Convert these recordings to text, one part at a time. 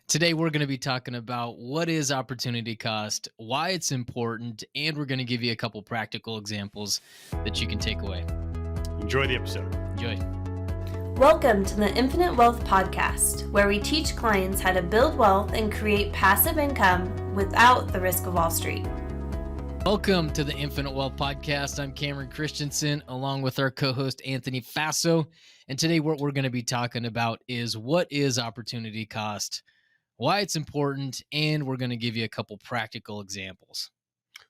Today, we're going to be talking about what is opportunity cost, why it's important, and we're going to give you a couple practical examples that you can take away. Enjoy the episode. Enjoy. Welcome to the Infinite Wealth Podcast, where we teach clients how to build wealth and create passive income without the risk of Wall Street. Welcome to the Infinite Wealth Podcast. I'm Cameron Christensen, along with our co-host Anthony Faso. And today, what we're going to be talking about is what is opportunity cost, why it's important, and we're going to give you a couple practical examples.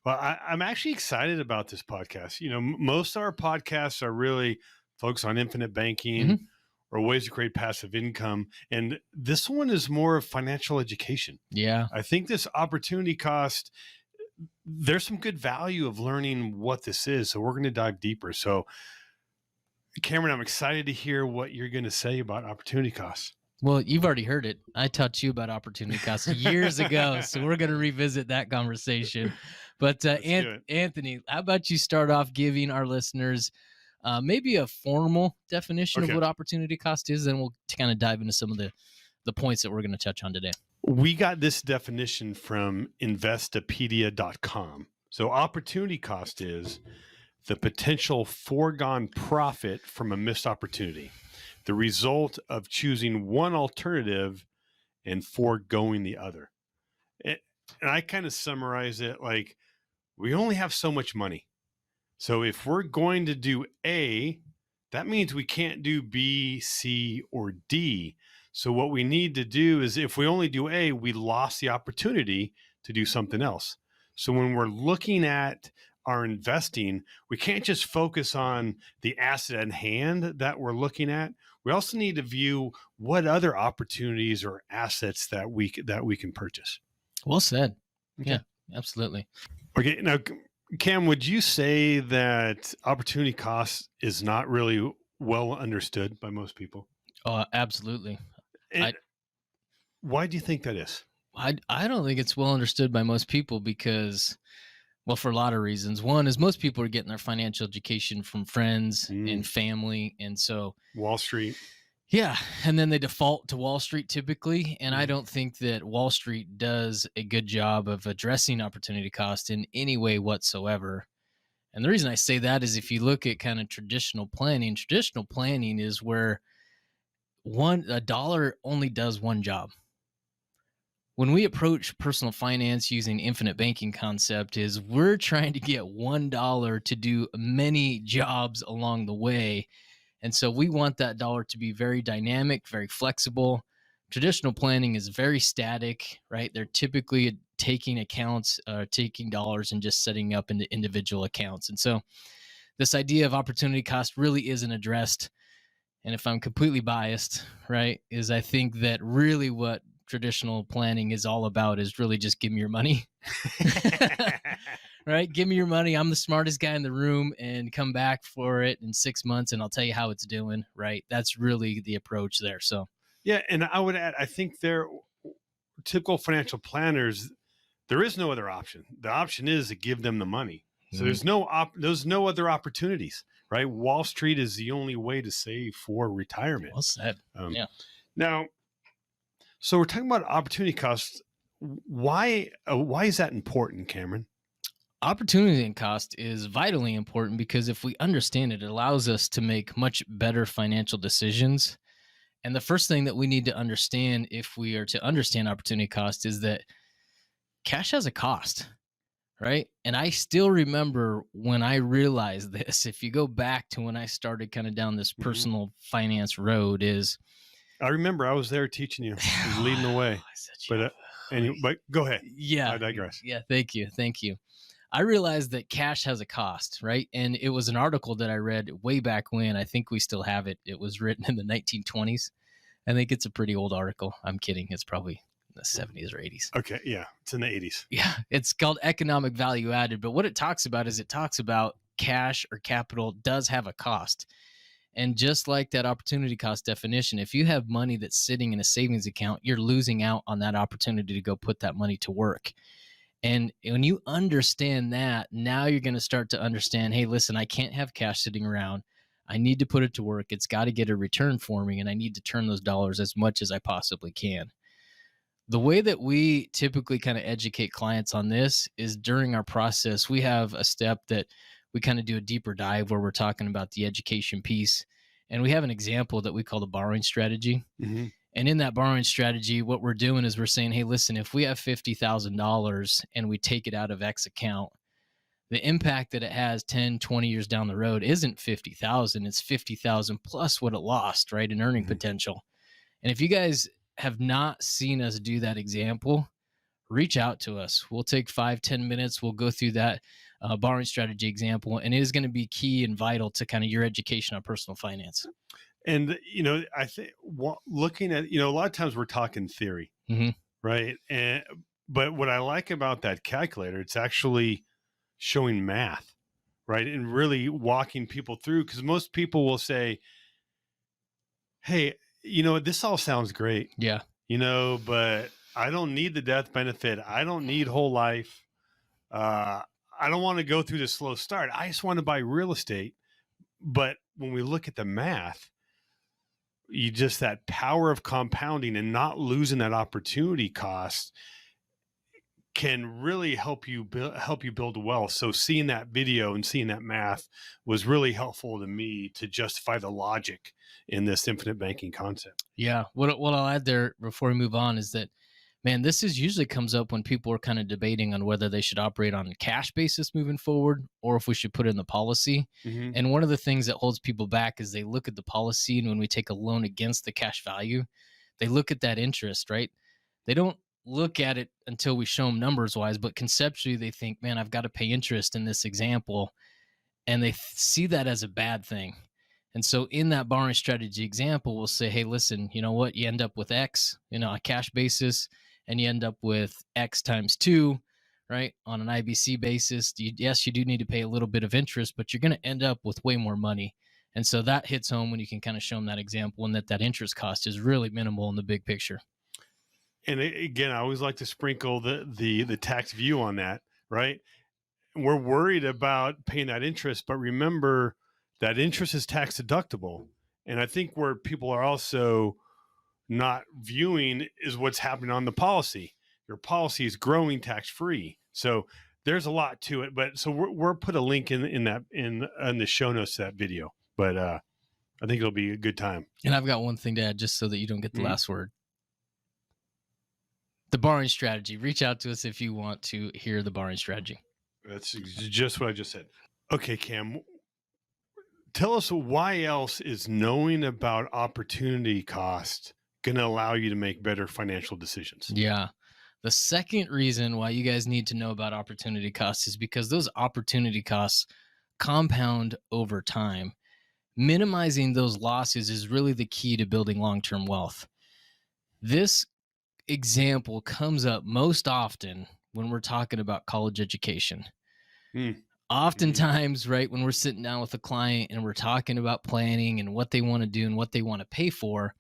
Well, I'm actually excited about this podcast. You know, most of our podcasts are really focused on infinite banking or ways to create passive income. And this one is more of financial education. Yeah. I think this opportunity cost, there's some good value of learning what this is. So we're going to dive deeper. So Cameron, I'm excited to hear what you're going to say about opportunity costs. Well, you've already heard it. I taught you about opportunity costs years ago, so we're going to revisit that conversation. But Anthony, how about you start off giving our listeners maybe a formal definition of what opportunity cost is, and we'll kind of dive into some of the points that we're going to touch on today. We got this definition from Investopedia.com. So opportunity cost is the potential foregone profit from a missed opportunity, the result of choosing one alternative and foregoing the other. And I kind of summarize it like we only have so much money. So if we're going to do A, that means we can't do B, C, or D. So what we need to do is if we only do A, we lost the opportunity to do something else. So when we're looking at our investing, we can't just focus on the asset at hand that we're looking at. We also need to view what other opportunities or assets that we can purchase. Well said. Okay. Yeah, absolutely. Okay. Now, Cam, would you say that opportunity cost is not really well understood by most people? Absolutely. Why do you think that is? I don't think it's well understood by most people because, well, for a lot of reasons. One is most people are getting their financial education from friends and family. And so Wall Street. Yeah. And then they default to Wall Street typically. And I don't think that Wall Street does a good job of addressing opportunity cost in any way whatsoever. And the reason I say that is if you look at kind of traditional planning is where a dollar only does one job. When we approach personal finance using infinite banking concept is we're trying to get $1 to do many jobs along the way. And so we want that dollar to be very dynamic, very flexible. Traditional planning is very static, right? They're typically taking dollars and just setting up into individual accounts. And so this idea of opportunity cost really isn't addressed. And if I'm completely biased, right, is I think that really what traditional planning is all about is really just give me your money. Right? Give me your money. I'm the smartest guy in the room and come back for it in 6 months and I'll tell you how it's doing. Right? That's really the approach there. So, yeah. And I would add, I think they're typical financial planners. There is no other option. The option is to give them the money. So there's no other opportunities, right? Wall Street is the only way to save for retirement. Well said. Yeah. Now, so we're talking about opportunity costs. Why is that important, Cameron? Opportunity cost is vitally important because if we understand it, it allows us to make much better financial decisions. And the first thing that we need to understand if we are to understand opportunity cost is that cash has a cost, right? And I still remember when I realized this, if you go back to when I started kind of down this personal finance road I remember I was there teaching you, leading the way. But go ahead. Yeah. I digress. Yeah. Thank you. I realized that cash has a cost, right? And it was an article that I read way back when. I think we still have it. It was written in the 1920s. I think it's a pretty old article. I'm kidding. It's probably in the 70s or 80s. Okay. Yeah. It's in the 80s. Yeah. It's called Economic Value Added. But what it talks about is cash or capital does have a cost. And just like that opportunity cost definition, if you have money that's sitting in a savings account, you're losing out on that opportunity to go put that money to work. And when you understand that, now you're going to start to understand, hey, listen, I can't have cash sitting around. I need to put it to work. It's got to get a return for me, and I need to turn those dollars as much as I possibly can. The way that we typically kind of educate clients on this is during our process, we have a step that we kind of do a deeper dive where we're talking about the education piece. And we have an example that we call the borrowing strategy. Mm-hmm. And in that borrowing strategy, what we're doing is we're saying, hey, listen, if we have $50,000 and we take it out of X account, the impact that it has 10, 20 years down the road isn't 50,000, it's 50,000 plus what it lost, right, in earning potential. And if you guys have not seen us do that example, reach out to us. We'll take 5-10 minutes. We'll go through that borrowing strategy example, and it is going to be key and vital to kind of your education on personal finance. And, I think looking at, a lot of times we're talking theory, right? But what I like about that calculator, it's actually showing math, right? And really walking people through, because most people will say, hey, this all sounds great. Yeah. But I don't need the death benefit. I don't need whole life. I don't want to go through the slow start. I just want to buy real estate. But when we look at the math, that power of compounding and not losing that opportunity cost can really help you build wealth. So seeing that video and seeing that math was really helpful to me to justify the logic in this infinite banking concept. Yeah. What I'll add there before we move on is that, man, this usually comes up when people are kind of debating on whether they should operate on a cash basis moving forward or if we should put it in the policy. Mm-hmm. And one of the things that holds people back is they look at the policy, and when we take a loan against the cash value, they look at that interest, right? They don't look at it until we show them numbers wise, but conceptually they think, man, I've got to pay interest in this example. And they see that as a bad thing. And so in that borrowing strategy example, we'll say, hey, listen, you know what? You end up with X, a cash basis, and you end up with X times 2, right? On an IBC basis. Yes, you do need to pay a little bit of interest, but you're going to end up with way more money. And so that hits home when you can kind of show them that example, and that interest cost is really minimal in the big picture. And again, I always like to sprinkle the tax view on that, right? We're worried about paying that interest, but remember that interest is tax deductible. And I think where people are also not viewing is what's happening on the policy. Your policy is growing tax free. So there's a lot to it, but so we'll put a link in the show notes to that video, but I think it'll be a good time. And I've got one thing to add, just so that you don't get the last word. The borrowing strategy. Reach out to us if you want to hear the borrowing strategy. That's just what I just said. Okay, Cam, tell us why else is knowing about opportunity cost going to allow you to make better financial decisions? Yeah. The second reason why you guys need to know about opportunity costs is because those opportunity costs compound over time. Minimizing those losses is really the key to building long-term wealth. This example comes up most often when we're talking about college education. Oftentimes, right, when we're sitting down with a client and we're talking about planning and what they want to do and what they want to pay for,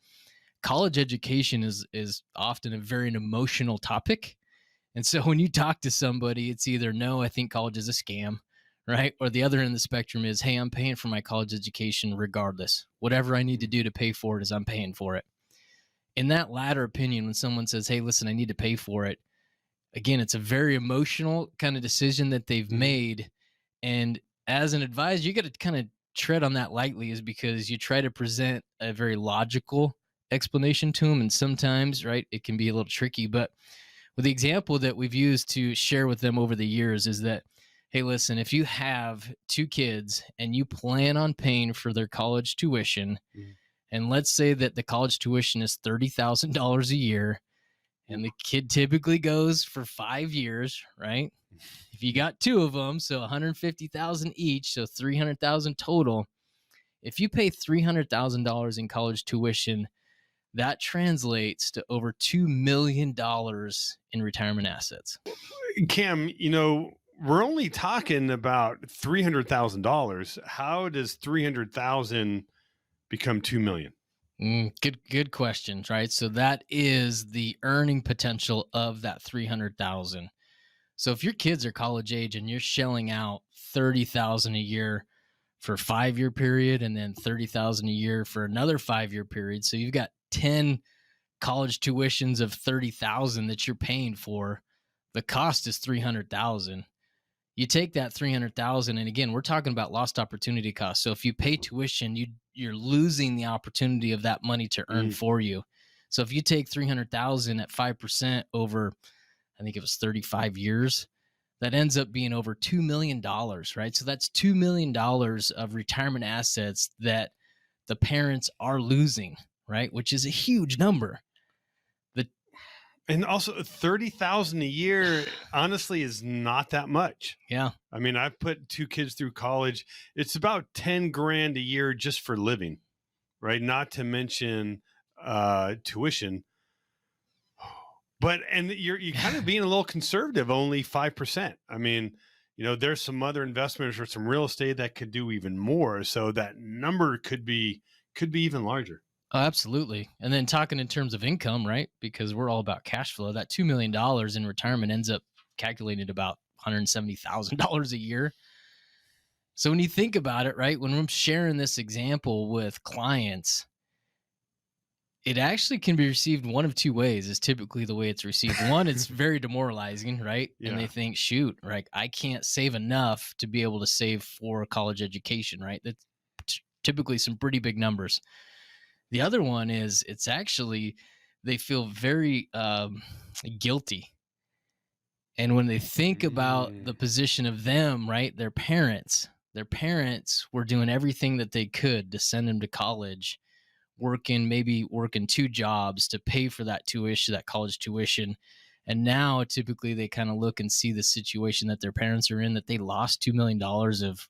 college education is often a very emotional topic. And so when you talk to somebody, it's either, no, I think college is a scam, right? Or the other end of the spectrum is, hey, I'm paying for my college education regardless. Whatever I need to do to pay for it is I'm paying for it. In that latter opinion, when someone says, hey, listen, I need to pay for it, again, it's a very emotional kind of decision that they've made. And as an advisor, you got to kind of tread on that lightly, is because you try to present a very logical explanation to them. And sometimes, right, it can be a little tricky. But with the example that we've used to share with them over the years is that, hey, listen, if you have 2 kids and you plan on paying for their college tuition, and let's say that the college tuition is $30,000 a year, and the kid typically goes for 5 years, right? If you got 2 of them, so $150,000 each, so $300,000 total. If you pay $300,000 in college tuition, that translates to over $2 million in retirement assets. Cam, we're only talking about $300,000. How does $300,000 become $2 million? Good questions, right? So that is the earning potential of that $300,000. So if your kids are college age and you're shelling out $30,000 a year for a 5-year period, and then $30,000 a year for another 5-year period, so you've got 10 college tuitions of 30,000 that you're paying for, the cost is 300,000. You take that 300,000, and again, we're talking about lost opportunity cost. So if you pay tuition, you're losing the opportunity of that money to earn for you. So if you take 300,000 at 5% over, I think it was 35 years, that ends up being over $2 million, right? So that's $2 million of retirement assets that the parents are losing, right? Which is a huge number. And also 30,000 a year, honestly, is not that much. Yeah. I mean, I've put 2 kids through college. It's about 10 grand a year just for living, right? Not to mention tuition. But, and you're kind of being a little conservative, only 5%. I mean, there's some other investments or some real estate that could do even more. So that number could be even larger. Oh, absolutely. And then talking in terms of income, right? Because we're all about cash flow. That $2 million in retirement ends up calculated about $170,000 a year. So when you think about it, right, when I'm sharing this example with clients, it actually can be received one of 2 ways is typically the way it's received. One, it's very demoralizing, right? Yeah. And they think, shoot, right, I can't save enough to be able to save for a college education, right? That's typically some pretty big numbers. The other one is it's actually, they feel very guilty. And when they think about the position of them, right, their parents were doing everything that they could to send them to college, maybe working 2 jobs to pay for that tuition, that college tuition. And now typically they kind of look and see the situation that their parents are in, that they lost $2 million of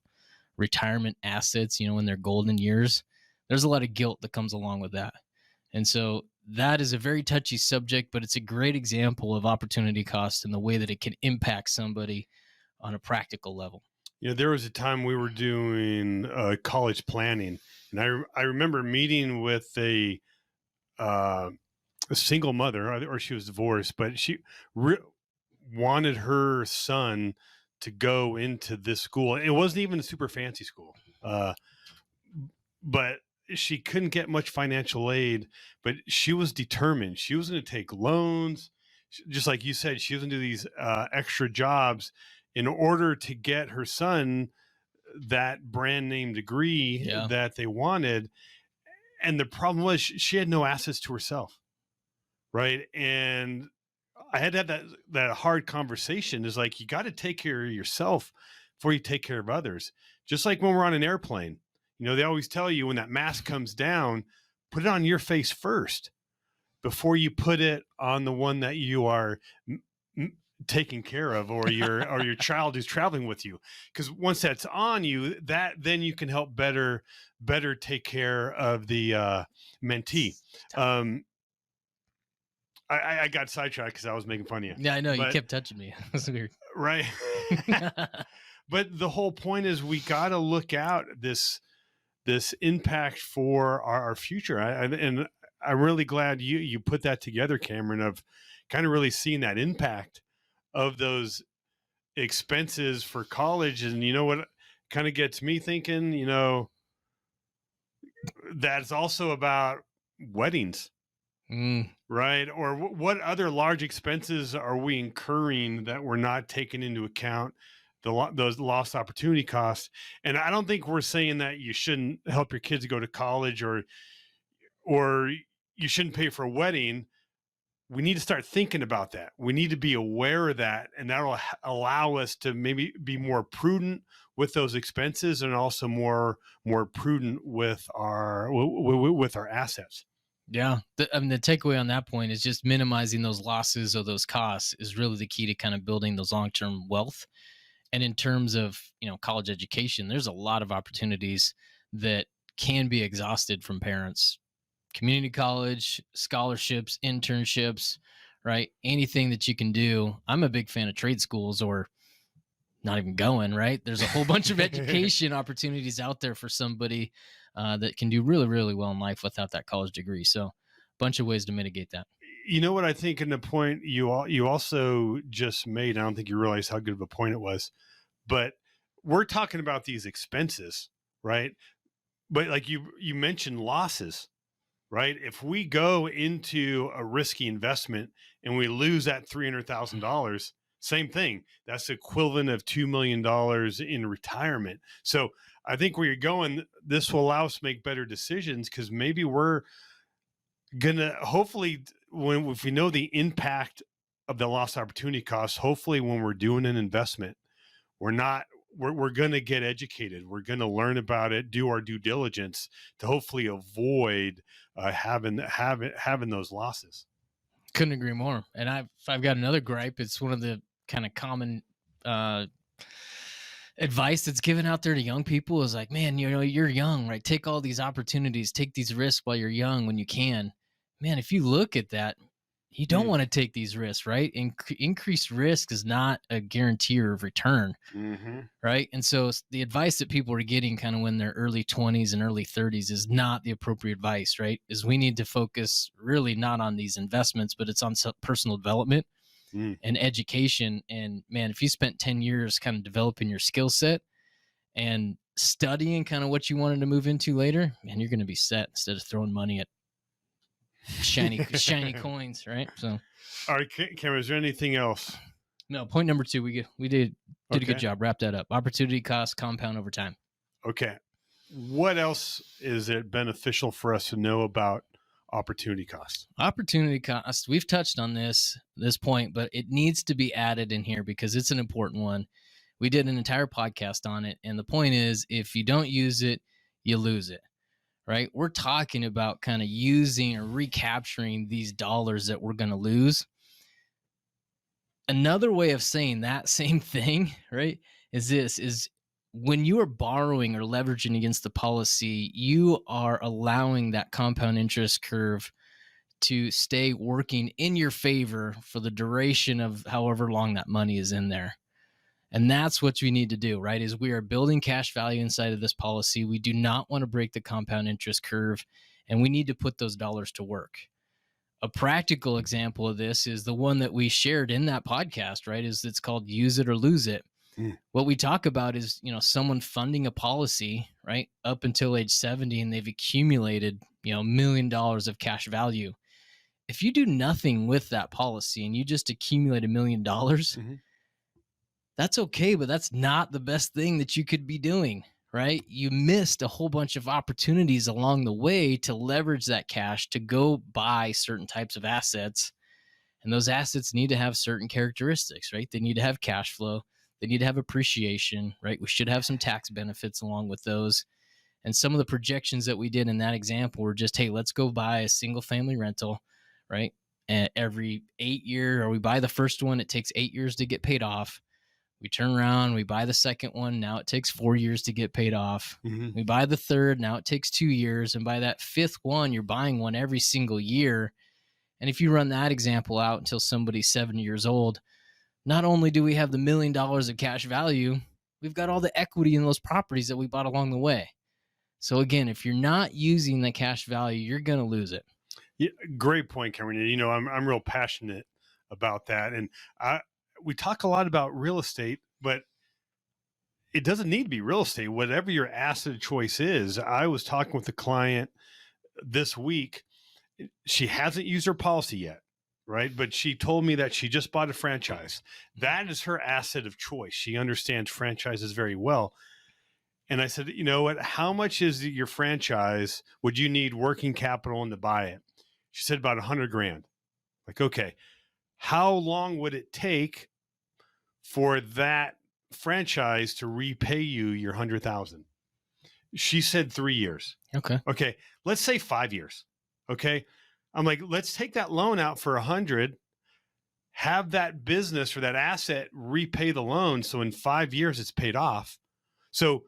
retirement assets, in their golden years. There's a lot of guilt that comes along with that. And so that is a very touchy subject, but it's a great example of opportunity cost and the way that it can impact somebody on a practical level. There was a time we were doing college planning, and I remember meeting with a single mother, or she was divorced, but she wanted her son to go into this school. It wasn't even a super fancy school, but she couldn't get much financial aid, but she was determined. She was going to take loans. Just like you said, she was going to do these extra jobs in order to get her son that brand name degree that they wanted. And the problem was she had no assets to herself. Right. And I had to have that hard conversation is like, you got to take care of yourself before you take care of others. Just like when we're on an airplane, they always tell you when that mask comes down, put it on your face first before you put it on the one that you are taking care of, or your child who's traveling with you. Because once that's on you, then you can help better take care of the mentee. I got sidetracked because I was making fun of you. Yeah, I know. You kept touching me. That's weird. Right. But the whole point is we got to look out this impact for our future. And I'm really glad you put that together, Cameron, of kind of really seeing that impact of those expenses for college. And you know what kind of gets me thinking, that's also about weddings. Right. Or what other large expenses are we incurring that we're not taking into account those lost opportunity costs? And I don't think we're saying that you shouldn't help your kids go to college or you shouldn't pay for a wedding. We need to start thinking about that. We need to be aware of that, and that'll allow us to maybe be more prudent with those expenses and also more prudent with our assets. Yeah. The takeaway on that point is just minimizing those losses or those costs is really the key to kind of building those long-term wealth. And in terms of, college education, there's a lot of opportunities that can be exhausted from parents. Community college, scholarships, internships, right? Anything that you can do. I'm a big fan of trade schools, or not even going, right? There's a whole bunch of education opportunities out there for somebody that can do really, really well in life without that college degree. So a bunch of ways to mitigate that. You know what I think, in the point you also just made, I don't think you realize how good of a point it was, but we're talking about these expenses, right? But like you mentioned losses. right? If we go into a risky investment and we lose that $300,000, same thing. That's the equivalent of $2 million in retirement. So I think where you're going, this will allow us to make better decisions, because maybe we're gonna, hopefully, if we know the impact of the lost opportunity costs, hopefully when we're doing an investment, we're going to get educated. We're going to learn about it, do our due diligence to hopefully avoid having those losses. Couldn't agree more. And I've got another gripe. It's one of the kind of common advice that's given out there to young people is like, man, you're young, right? Take all these opportunities, take these risks while you're young when you can. Man, if you look at that, you don't want to take these risks, right? Increased risk is not a guarantor of return, right? And so the advice that people are getting kind of when they're early 20s and early 30s is not the appropriate advice, right? Is we need to focus really not on these investments, but it's on personal development and education. And man, if you spent 10 years kind of developing your skill set and studying kind of what you wanted to move into later, man, you're going to be set instead of throwing money at shiny coins, right? So, all right, Cameron, is there anything else? No. Point number 2, we did a good job. Wrap that up. Opportunity costs compound over time. Okay. What else is it beneficial for us to know about opportunity costs? Opportunity costs. We've touched on this point, but it needs to be added in here because it's an important one. We did an entire podcast on it, and the point is, if you don't use it, you lose it. Right? We're talking about kind of using or recapturing these dollars that we're going to lose. Another way of saying that same thing, right, is when you are borrowing or leveraging against the policy, you are allowing that compound interest curve to stay working in your favor for the duration of however long that money is in there. And that's what we need to do, right? Is we are building cash value inside of this policy. We do not want to break the compound interest curve, and we need to put those dollars to work. A practical example of this is the one that we shared in that podcast, right? It's called Use It or Lose It. What we talk about is, someone funding a policy, right, up until age 70, and they've accumulated, $1 million of cash value. If you do nothing with that policy and you just accumulate $1 million, that's okay, but that's not the best thing that you could be doing, right? You missed a whole bunch of opportunities along the way to leverage that cash to go buy certain types of assets. And those assets need to have certain characteristics, right? They need to have cash flow. They need to have appreciation, right? We should have some tax benefits along with those. And some of the projections that we did in that example were just, hey, let's go buy a single family rental, right? And every 8 years, or we buy the first one, it takes 8 years to get paid off. We turn around, we buy the second one. Now it takes 4 years to get paid off. We buy the third. Now it takes 2 years. And by that fifth one, you're buying one every single year. And if you run that example out until somebody's 70 years old, not only do we have the $1 million of cash value, we've got all the equity in those properties that we bought along the way. So again, if you're not using the cash value, you're going to lose it. Yeah, great point, Cameron. I'm real passionate about that. And we talk a lot about real estate, but it doesn't need to be real estate. Whatever your asset choice is. I was talking with a client this week. She hasn't used her policy yet, right? But she told me that she just bought a franchise. That is her asset of choice. She understands franchises very well. And I said, you know what? How much is your franchise? Would you need working capital to buy it? She said about $100,000. Like, okay. How long would it take for that franchise to repay you your $100,000? She said 3 years. Okay. Let's say 5 years. Okay. I'm like, let's take that loan out for 100, have that business or that asset repay the loan. So in 5 years, it's paid off. So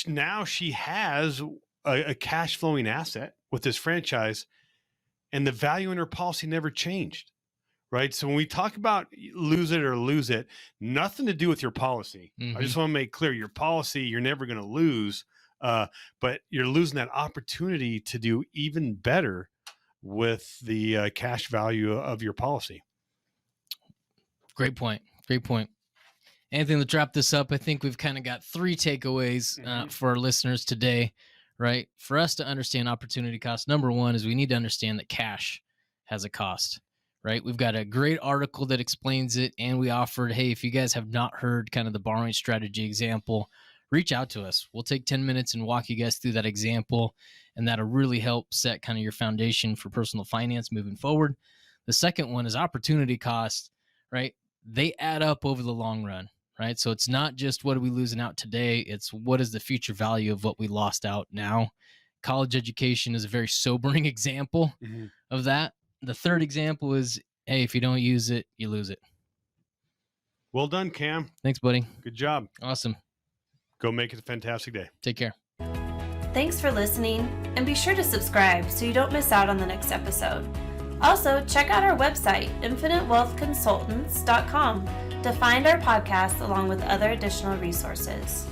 now she has a cash flowing asset with this franchise, and the value in her policy never changed, right? So when we talk about use it or lose it, nothing to do with your policy. I just want to make clear, your policy, you're never going to lose, but you're losing that opportunity to do even better with the cash value of your policy. Great point. Anthony, let's wrap this up. I think we've kind of got 3 takeaways for our listeners today, right? For us to understand opportunity cost, number one is we need to understand that cash has a cost, right? We've got a great article that explains it, and we offered, hey, if you guys have not heard kind of the borrowing strategy example, reach out to us. We'll take 10 minutes and walk you guys through that example, and that'll really help set kind of your foundation for personal finance moving forward. The second one is opportunity cost, right? They add up over the long run, right? So it's not just what are we losing out today, it's what is the future value of what we lost out now. College education is a very sobering example of that. The third example is, hey, if you don't use it, you lose it. Well done, Cam. Thanks, buddy. Good job. Awesome. Go make it a fantastic day. Take care. Thanks for listening, and be sure to subscribe so you don't miss out on the next episode. Also, check out our website, infinitewealthconsultants.com, to find our podcast along with other additional resources.